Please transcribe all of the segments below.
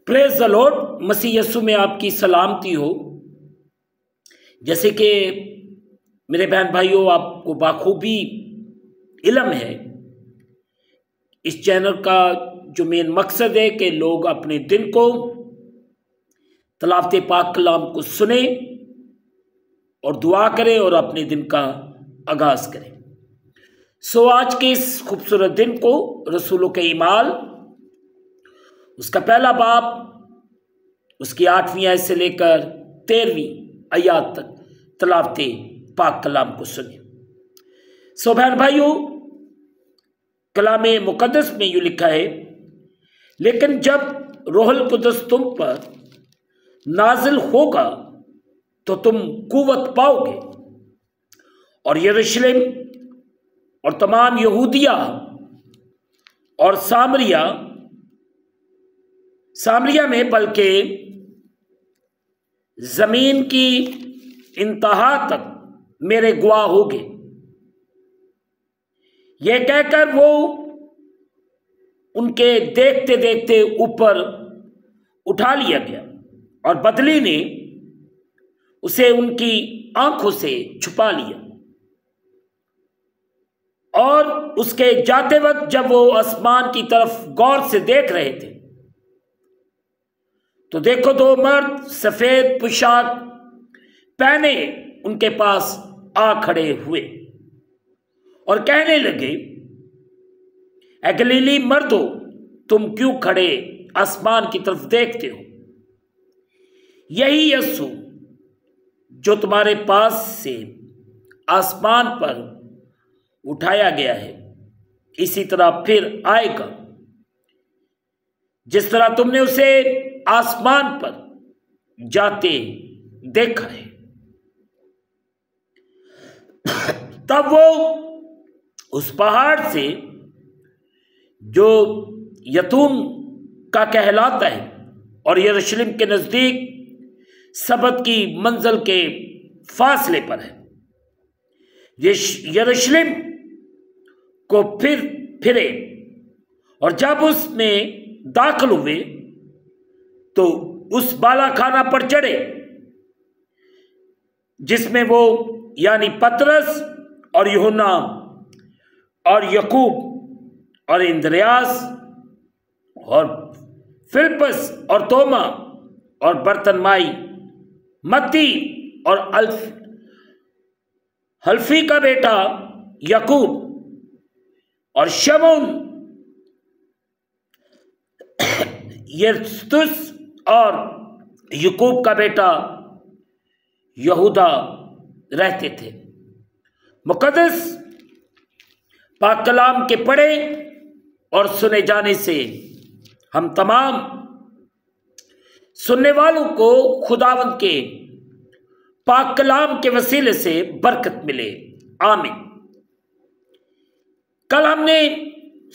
پریز دا lord. مسیح یسوع میں آپ کی سلامتی ہو۔ جیسے کہ میرے بہن بھائیوں، آپ کو بخوبی علم ہے، اس چینل کا جو مین مقصد ہے کہ لوگ اپنے دن کو تلاوت پاک کلام کو سنیں اور دعا کریں اور اپنے دن کا آغاز کریں۔ آج کے اس خوبصورت دن کو رسولوں کے اعمال اس کا پہلا باب، اس کی 8ویں آیت سے لے کر 13ویں آیات تک تلاوت پاک کلام کو سنیں۔ بہن بھائیوں، کلام مقدس میں یوں لکھا ہے، لیکن جب روح القدس تم پر نازل ہوگا تو تم قوت پاؤ گے، اور یروشلم اور تمام یہودیہ اور سامریہ میں بلکہ زمین کی انتہا تک میرے گواہ ہوگے۔ یہ کہہ کر وہ ان کے دیکھتے دیکھتے اوپر اٹھا لیا گیا، اور بدلی نے اسے ان کی آنکھوں سے چھپا لیا۔ اور اس کے جاتے وقت جب وہ آسمان کی طرف غور سے دیکھ رہے تھے تو دیکھو 2 مرد سفید پوشاک پہنے ان کے پاس آ کھڑے ہوئے اور کہنے لگے، اے گلیلی مردو، تم کیوں کھڑے آسمان کی طرف دیکھتے ہو؟ یہی یسوع جو تمہارے پاس سے آسمان پر اٹھایا گیا ہے، اسی طرح پھر آئے گا، جس طرح تم نے اسے آسمان پر جاتے دیکھا ہے۔ تب وہ اس پہاڑ سے جو یتون کا کہلاتا ہے اور یروشلم کے نزدیک سبت کی منزل کے فاصلے پر ہے، یروشلم کو پھرے، اور جب اس میں داخل ہوئے تو اس بالا خانہ پر چڑھے جس میں وہ یعنی پطرس اور یوحنا اور یعقوب اور اندریاس اور فلپس اور توما اور برتنمائی، متی اور حلفی کا بیٹا یعقوب اور شمعون یرستس اور یعقوب کا بیٹا یہودا رہتے تھے۔ مقدس پاک کلام کے پڑھے اور سنے جانے سے ہم تمام سننے والوں کو خداوند کے پاک کلام کے وسیلے سے برکت ملے، آمین۔ کل ہم نے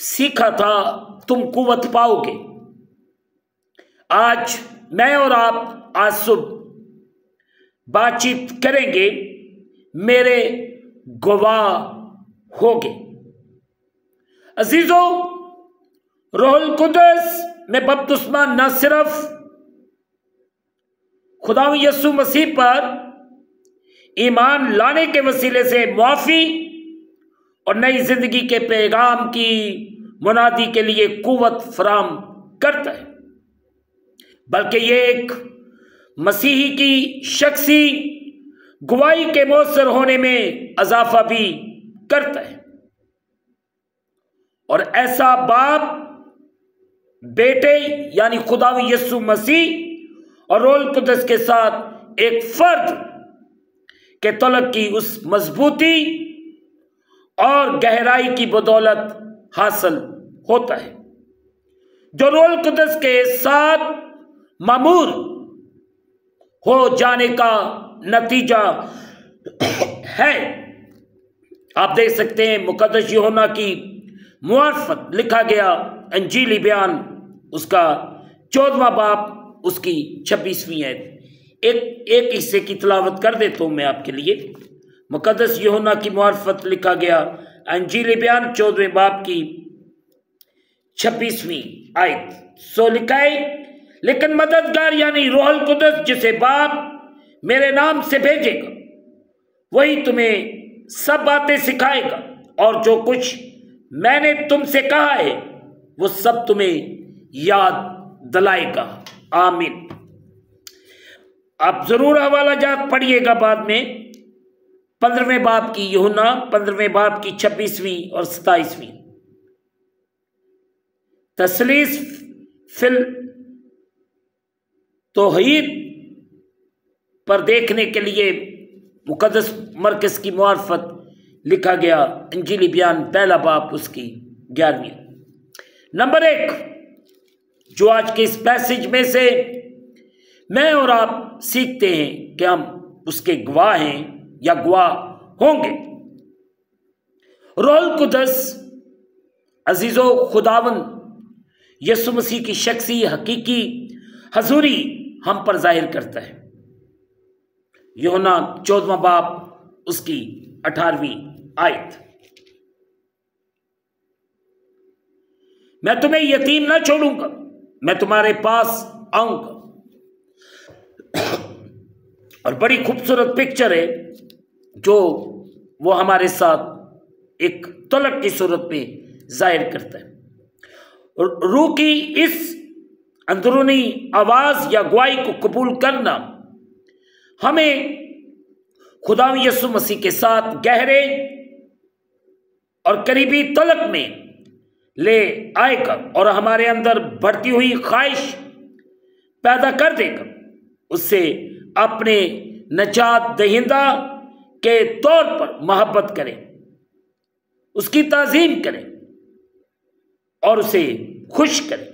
سیکھا تھا تم قوت پاؤ گے۔ آج میں اور آپ آج صبح بات چیت کریں گے، میرے گواہ ہوگے۔ عزیزو، روح القدس میں بپتسمہ نہ صرف خدا یسوع مسیح پر ایمان لانے کے وسیلے سے معافی اور نئی زندگی کے پیغام کی منادی کے لیے قوت فراہم کرتا ہے، بلکہ یہ ایک مسیحی کی شخصی گواہی کے مؤثر ہونے میں اضافہ بھی کرتا ہے، اور ایسا باپ بیٹے یعنی خدا یسوع مسیح اور روح القدس کے ساتھ ایک فرد کے طلب کی اس مضبوطی اور گہرائی کی بدولت حاصل ہوتا ہے جو روح القدس کے ساتھ مامور ہو جانے کا نتیجہ ہے۔ آپ دیکھ سکتے ہیں مقدس یوحنا کی معرفت لکھا گیا انجیلی بیان اس کا 14واں باب اس کی 26ویں آیت۔ ایک حصے کی تلاوت کر دیتا ہوں میں آپ کے لیے۔ مقدس یوحنا کی معرفت لکھا گیا انجیلی بیان 14ویں باب کی 26ویں آیت۔ سو لکھا ہے، لیکن مددگار یعنی روح القدس جسے باپ میرے نام سے بھیجے گا، وہی تمہیں سب باتیں سکھائے گا، اور جو کچھ میں نے تم سے کہا ہے وہ سب تمہیں یاد دلائے گا۔ آمین۔ آپ ضرور حوالہ جات پڑھیے گا بعد میں، 15ویں باب کی یوحنا 15ویں باب کی 26ویں اور 27ویں۔ تثلیث فی التوحید پر دیکھنے کے لیے مقدس مرکز کی معرفت لکھا گیا انجیلی بیان پہلا باب اس کی 11ویں۔ نمبر 1 جو آج کے اس پیسج میں سے میں اور آپ سیکھتے ہیں کہ ہم اس کے گواہ ہیں یا گواہ ہوں گے۔ روح القدس عزیزو خداوند یسوع مسیح کی شخصی حقیقی حضوری ہم پر ظاہر کرتا ہے۔ یوحنا 14واں باب اس کی 18ویں آیت۔ میں تمہیں یتیم نہ چھوڑوں گا، میں تمہارے پاس آؤں گا۔ اور بڑی خوبصورت پکچر ہے جو وہ ہمارے ساتھ ایک طلب کی صورت میں ظاہر کرتا ہے۔ روح کی اس اندرونی آواز یا گواہی کو قبول کرنا ہمیں خدا یسوع مسیح کے ساتھ گہرے اور قریبی تعلق میں لے آئے گا اور ہمارے اندر بڑھتی ہوئی خواہش پیدا کر دے گا اس سے اپنے نجات دہندہ کے طور پر محبت کریں، اس کی تعظیم کریں اور اسے خوش کریں۔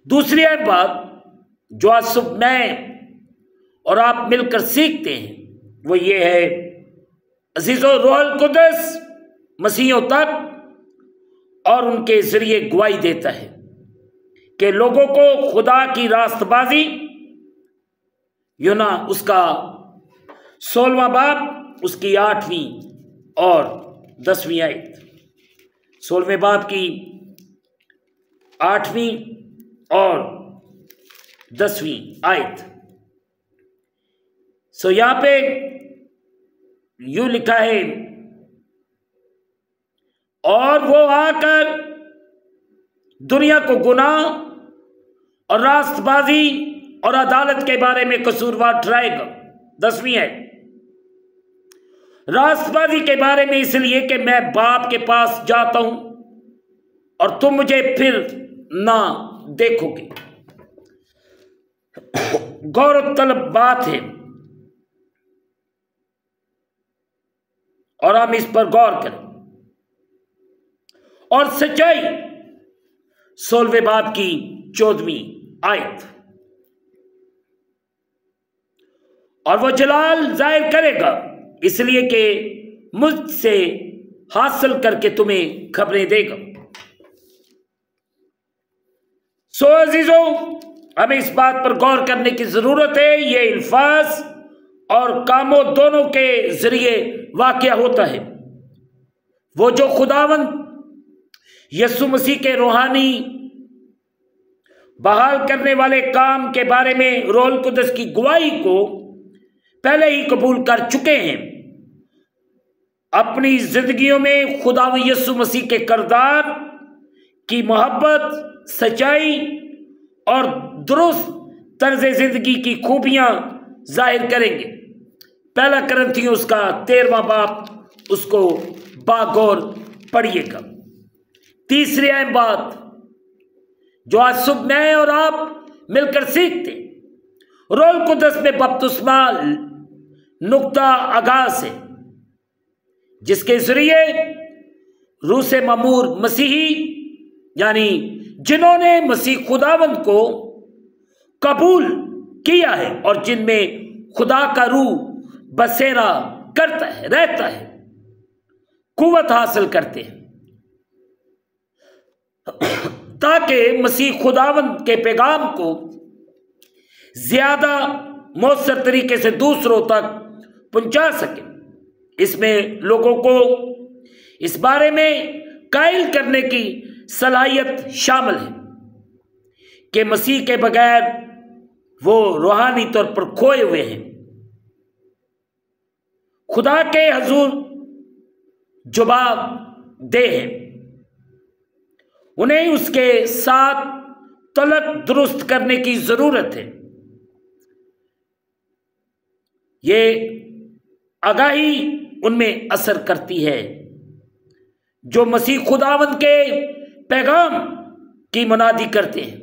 دوسری اہم بات جو آج صبح میں اور آپ مل کر سیکھتے ہیں وہ یہ ہے، عزیزو روح القدس مسیحوں تک اور ان کے ذریعے گواہی دیتا ہے کہ لوگوں کو خدا کی راست بازی، یونا اس کا 16واں باب اس کی 8ویں اور 10ویں آیت، 16ویں باب کی 8ویں اور 10ویں آیت۔ یہاں پہ یوں لکھا ہے، اور وہ آ کر دنیا کو گناہ اور راست بازی اور عدالت کے بارے میں قصوروار ٹھہرائے گا۔ 10ویں ہے، راست بازی کے بارے میں اس لیے کہ میں باپ کے پاس جاتا ہوں اور تم مجھے پھر نہ دیکھو گے۔ غور و طلب بات ہے اور ہم اس پر غور کریں۔ اور سچائی 16ویں باب کی 14ویں آیت، اور وہ جلال ظاہر کرے گا اس لیے کہ مجھ سے حاصل کر کے تمہیں خبریں دے گا۔ عزیزوں ہمیں اس بات پر غور کرنے کی ضرورت ہے، یہ الفاظ اور کاموں دونوں کے ذریعے واقع ہوتا ہے۔ وہ جو خداوند یسوع مسیح کے روحانی بحال کرنے والے کام کے بارے میں روح القدس کی گواہی کو پہلے ہی قبول کر چکے ہیں، اپنی زندگیوں میں خداوند یسوع مسیح کے کردار کی محبت، سچائی اور درست طرز زندگی کی خوبیاں ظاہر کریں گے۔ پہلا کرنتھیوس کا 13واں باب اس کو باغور پڑھیے گا۔ تیسری اہم بات جو آج صبح میں اور آپ مل کر سیکھتے، روح القدس میں بپتسمہ نقطہ آغاز ہے جس کے ذریعے روح سے مامور مسیحی یعنی جنہوں نے مسیح خداوند کو قبول کیا ہے اور جن میں خدا کا روح بسیرا کرتا ہے، رہتا ہے، قوت حاصل کرتے ہیں تاکہ مسیح خداوند کے پیغام کو زیادہ مؤثر طریقے سے دوسروں تک پہنچا سکے۔ اس میں لوگوں کو اس بارے میں قائل کرنے کی صلاحیت شامل ہے کہ مسیح کے بغیر وہ روحانی طور پر کھوئے ہوئے ہیں، خدا کے حضور جواب دہ ہیں، انہیں اس کے ساتھ تعلق درست کرنے کی ضرورت ہے۔ یہ آگاہی ان میں اثر کرتی ہے جو مسیح خداوند کے پیغام کی منادی کرتے ہیں،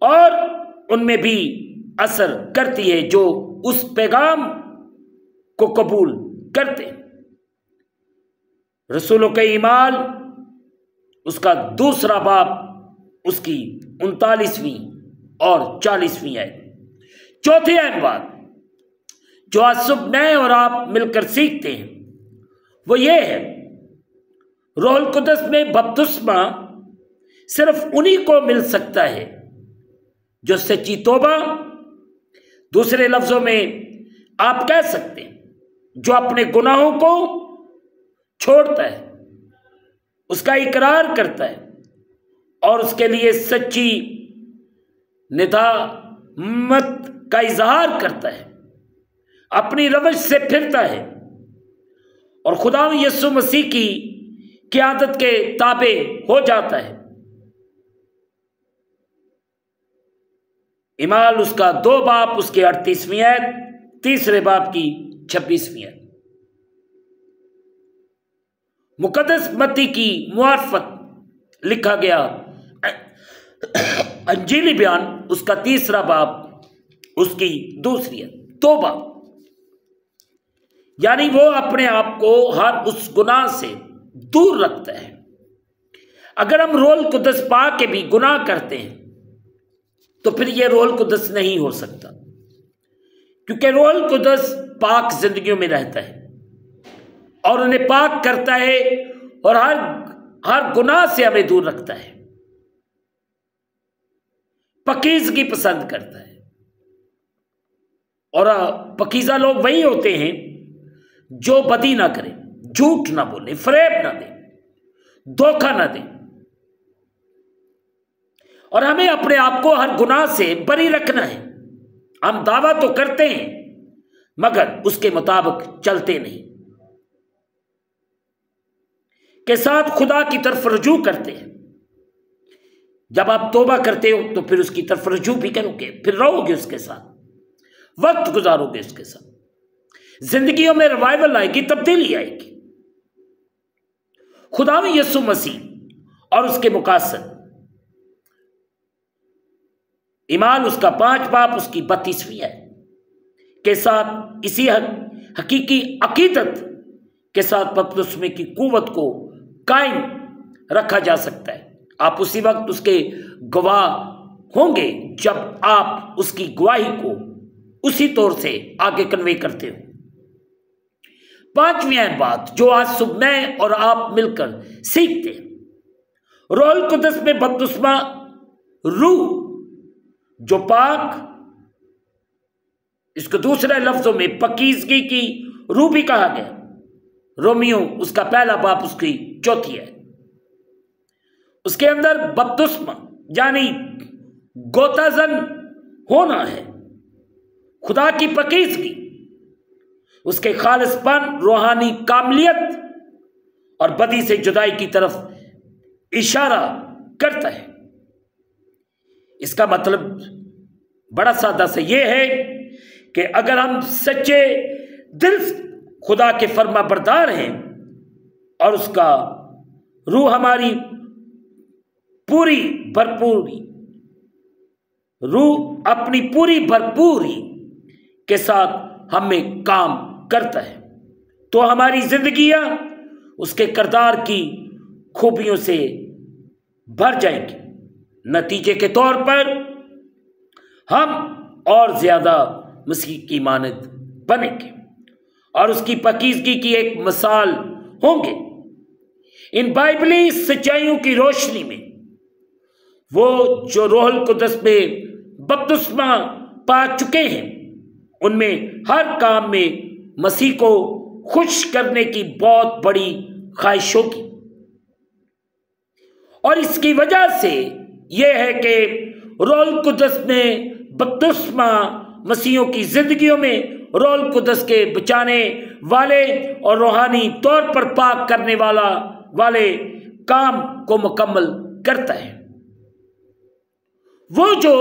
اور ان میں بھی اثر کرتی ہے جو اس پیغام کو قبول کرتے ہیں۔ رسولوں کے اعمال اس کا 2 باب اس کی 39ویں اور 40ویں آیت۔ چوتھی اہم بات جو آج صبح میں اور آپ مل کر سیکھتے ہیں وہ یہ ہے، روح القدس میں بپتسمہ صرف انہی کو مل سکتا ہے جو سچی توبہ، دوسرے لفظوں میں آپ کہہ سکتے ہیں جو اپنے گناہوں کو چھوڑتا ہے، اس کا اقرار کرتا ہے اور اس کے لیے سچی ندامت کا اظہار کرتا ہے، اپنی روش سے پھرتا ہے اور خدا یسوع مسیح کی قیادت کے تابع ہو جاتا ہے۔ اعمال اس کا 2 باب اس کی 38ویں آیت، 3 باب کی 26ویں آیت۔ مقدس متی کی معرفت لکھا گیا انجیلی بیان اس کا 3 باب اس کی 2 آیت۔ توبہ یعنی وہ اپنے آپ کو ہر اس گناہ سے دور رکھتا ہے۔ اگر ہم روح القدس پا کے بھی گناہ کرتے ہیں تو پھر یہ روح القدس نہیں ہو سکتا، کیونکہ روح القدس پاک زندگیوں میں رہتا ہے اور انہیں پاک کرتا ہے اور ہر گناہ سے ہمیں دور رکھتا ہے، پاکیزگی پسند کرتا ہے۔ اور پاکیزہ لوگ وہی ہوتے ہیں جو بدی نہ کریں، جھوٹ نہ بولیں، فریب نہ دیں، دھوکہ نہ دیں، اور ہمیں اپنے آپ کو ہر گناہ سے بری رکھنا ہے۔ ہم دعویٰ تو کرتے ہیں مگر اس کے مطابق چلتے نہیں، کے ساتھ خدا کی طرف رجوع کرتے ہیں۔ جب آپ توبہ کرتے ہو تو پھر اس کی طرف رجوع بھی کرو گے، پھر رہو گے اس کے ساتھ، وقت گزارو گے اس کے ساتھ، زندگیوں میں ریوائول آئے گی، تبدیلی آئے گی۔ خدا یسوع مسیح اور اس کے مقاصد، اعمال اس کا 5 باب اس کی 32ویں ہے کے ساتھ اسی حقیقی عقیدت کے ساتھ بپتسمے کی قوت کو قائم رکھا جا سکتا ہے۔ آپ اسی وقت اس کے گواہ ہوں گے جب آپ اس کی گواہی کو اسی طور سے آگے کنوے کرتے ہو۔ 5ویں اہم بات جو آج صبح میں اور آپ مل کر سیکھتے ہیں، روح القدس میں بپتسمہ روح جو پاک، اس کو دوسرے لفظوں میں پاکیزگی کی روح بھی کہا گیا۔ رومیو اس کا 1 باب اس کی 4 ہے۔ اس کے اندر بپتسمہ یعنی غوطہ زن ہونا ہے، خدا کی پاکیزگی، اس کے خالص پن، روحانی کاملیت اور بدی سے جدائی کی طرف اشارہ کرتا ہے۔ اس کا مطلب بڑا سادہ سے یہ ہے کہ اگر ہم سچے دل سے خدا کے فرما بردار ہیں اور اس کا روح ہماری پوری بھرپوری روح اپنی پوری بھرپوری کے ساتھ ہم میں کام کرتا ہے تو ہماری زندگیاں اس کے کردار کی خوبیوں سے بھر جائیں گی۔ نتیجے کے طور پر ہم اور زیادہ مسیح کی مانند بنیں گے اور اس کی پاکیزگی کی ایک مثال ہوں گے۔ ان بائبلی سچائیوں کی روشنی میں وہ جو روح القدس میں بپتسمہ پا چکے ہیں، ان میں ہر کام میں مسیح کو خوش کرنے کی بہت بڑی خواہش ہوگی، اور اس کی وجہ سے یہ ہے کہ روح القدس نے بپتسمہ مسیحوں کی زندگیوں میں روح القدس کے بچانے والے اور روحانی طور پر پاک کرنے والے کام کو مکمل کرتا ہے۔ وہ جو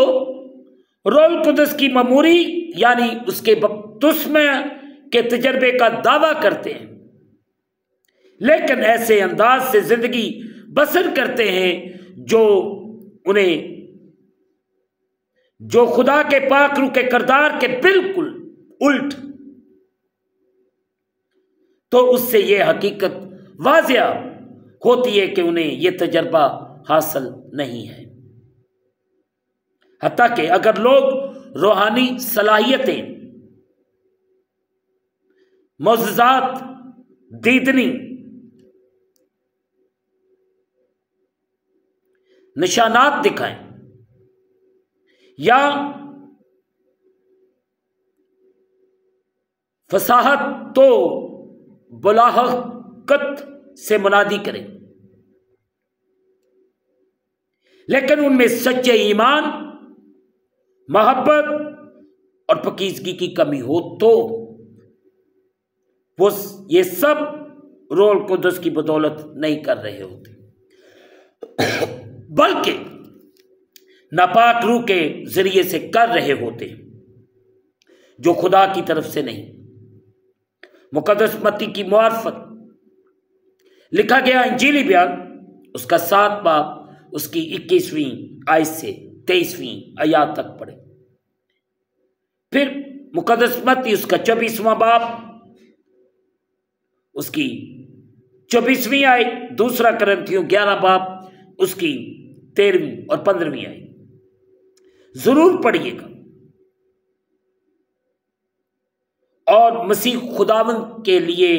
روح القدس کی معموری یعنی اس کے بپتسمہ کے تجربے کا دعویٰ کرتے ہیں لیکن ایسے انداز سے زندگی بسر کرتے ہیں جو خدا کے پاک روح کے کردار کے بالکل الٹ، تو اس سے یہ حقیقت واضح ہوتی ہے کہ انہیں یہ تجربہ حاصل نہیں ہے۔ حتیٰ کہ اگر لوگ روحانی صلاحیتیں، معجزات، دیدنی، نشانات دکھائیں یا فصاحت تو بلاغت سے منادی کریں، لیکن ان میں سچے ایمان، محبت اور پاکیزگی کی کمی ہو تو وہ یہ سب روح القدس کی بدولت نہیں کر رہے ہوتے بلکہ ناپاک روح کے ذریعے سے کر رہے ہوتے ہیں جو خدا کی طرف سے نہیں۔ مقدس متی کی معرفت لکھا گیا انجیلی بیان اس کا 7 باب اس کی 21ویں آیت سے 23ویں آیات تک پڑھے۔ پھر مقدس متی اس کا 24واں باب اس کی 24ویں آیت، دوسرا کرنتھیوں 11 باب اس کی 13ویں اور 15ویں آیت ضرور پڑھیے گا، اور مسیح خداوند کے لیے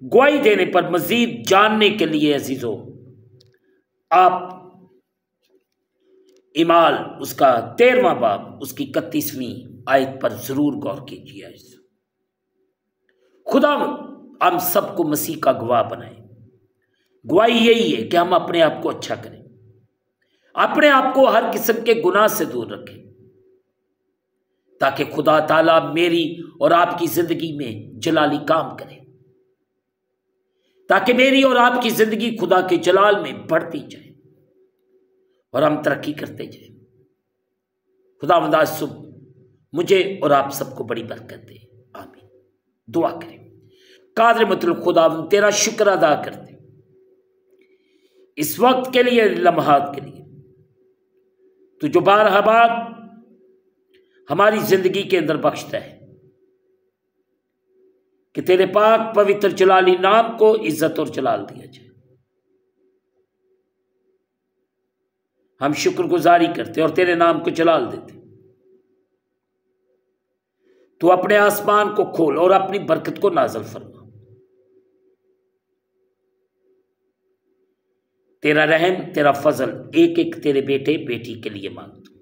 گواہی دینے پر مزید جاننے کے لیے عزیزو آپ اعمال اس کا 13واں باب اس کی 31ویں آیت پر ضرور غور کیجیے۔ خداوند ہم سب کو مسیح کا گواہ بنائے۔ گواہی یہی ہے کہ ہم اپنے آپ کو اچھا کریں، اپنے آپ کو ہر قسم کے گناہ سے دور رکھیں، تاکہ خدا تعالیٰ میری اور آپ کی زندگی میں جلالی کام کرے، تاکہ میری اور آپ کی زندگی خدا کے جلال میں بڑھتی جائے اور ہم ترقی کرتے جائیں۔ خداوند آج صبح مجھے اور آپ سب کو بڑی برکت دے، آمین۔ دعا کریں۔ قادر مطلب خداوند تیرا شکر ادا کرتے اس وقت کے لیے، لمحات کے لیے تو جو بارہا بار ہماری زندگی کے اندر بخشتا ہے کہ تیرے پاک پوتر جلالی نام کو عزت اور جلال دیا جائے۔ ہم شکر گزاری کرتے اور تیرے نام کو جلال دیتے۔ تو اپنے آسمان کو کھول اور اپنی برکت کو نازل فرما۔ تیرا رحم، تیرا فضل ایک ایک تیرے بیٹے بیٹی کے لیے مانگتا ہوں۔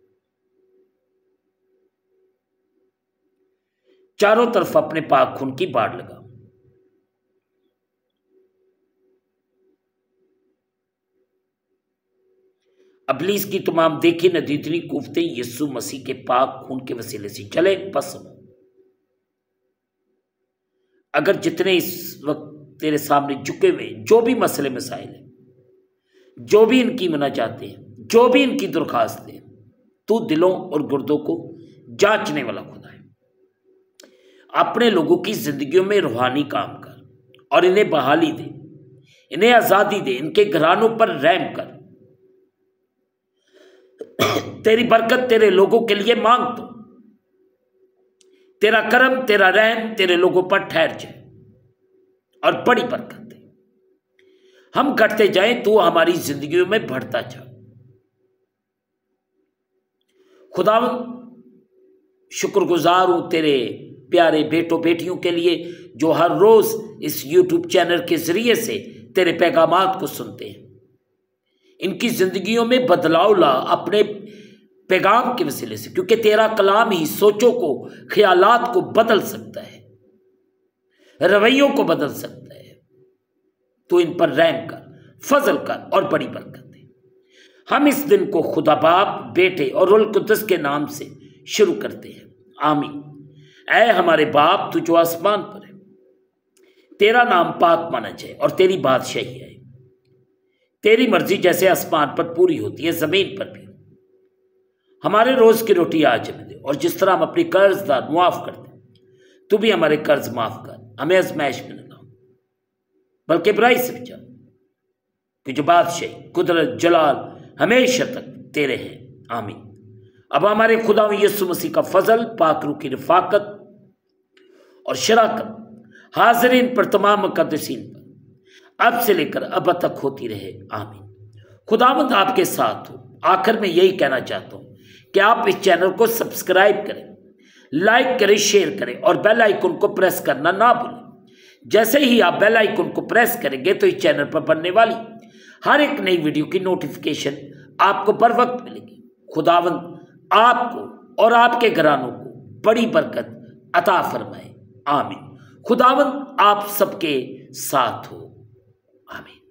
چاروں طرف اپنے پاک خون کی باڑ لگا۔ ابلیس کی تمام دیکھی نہ دیدنی قوتیں یسوع مسیح کے پاک خون کے وسیلے سے جلے بسم۔ اگر جتنے اس وقت تیرے سامنے جھکے ہوئے جو بھی مسئلے مسائل ہیں، جو بھی ان کی مناجاتیں ہیں، جو بھی ان کی درخواستیں ہیں، تو دلوں اور گردوں کو جانچنے والا خدا ہے۔ اپنے لوگوں کی زندگیوں میں روحانی کام کر اور انہیں بحالی دے، انہیں آزادی دے، ان کے گھرانوں پر رحم کر۔ تیری برکت تیرے لوگوں کے لیے مانگ تو تیرا کرم، تیرا رحم تیرے لوگوں پر ٹھہر جائے اور بڑی برکت دے۔ ہم گھٹتے جائیں تو ہماری زندگیوں میں بڑھتا جا۔ خداوند شکر گزار ہوں تیرے پیارے بیٹوں بیٹیوں کے لیے جو ہر روز اس یوٹیوب چینل کے ذریعے سے تیرے پیغامات کو سنتے ہیں۔ ان کی زندگیوں میں بدلاؤ لا اپنے پیغام کے وسیلے سے، کیونکہ تیرا کلام ہی سوچوں کو، خیالات کو بدل سکتا ہے، رویوں کو بدل سکتا ہے۔ تو ان پر رحم کر، فضل کر اور بڑی برکت دے۔ ہم اس دن کو خدا باپ، بیٹے اور روح القدس کے نام سے شروع کرتے ہیں۔ آمین۔ اے ہمارے باپ، تو جو آسمان پر ہے، تیرا نام پاک مانا جائے اور تیری بادشاہی ہے۔ تیری مرضی جیسے آسمان پر پوری ہوتی ہے زمین پر بھی۔ ہمارے روز کی روٹی آج ہمیں دے، اور جس طرح ہم اپنی قرض دار معاف کرتے ہیں، تو بھی ہمارے قرض معاف کر، ہمیں آزمائش میں نہ لاؤ بلکہ برائی سے بچا، کہ جو بادشاہی، قدرت، جلال ہمیشہ تک تیرے ہیں۔ آمین۔ اب ہمارے خدا یسوع مسیح کا فضل، پاک روح کی رفاقت اور شراکت حاضرین پر، تمام مقدسین پر، اب سے لے کر اب تک ہوتی رہے۔ آمین۔ خداوند آپ کے ساتھ ہو۔ آخر میں یہی کہنا چاہتا ہوں کہ آپ اس چینل کو سبسکرائب کریں، لائک کریں، شیئر کریں اور بیل آئیکن کو پریس کرنا نہ بھولیں۔ جیسے ہی آپ بیل آئیکن کو پریس کریں گے تو اس چینل پر بننے والی ہر ایک نئی ویڈیو کی نوٹیفیکیشن آپ کو بر وقت ملے گی۔ خداوند آپ کو اور آپ کے گھرانوں کو بڑی برکت عطا فرمائے۔ آمین۔ خداوند آپ سب کے ساتھ ہو۔ آمین۔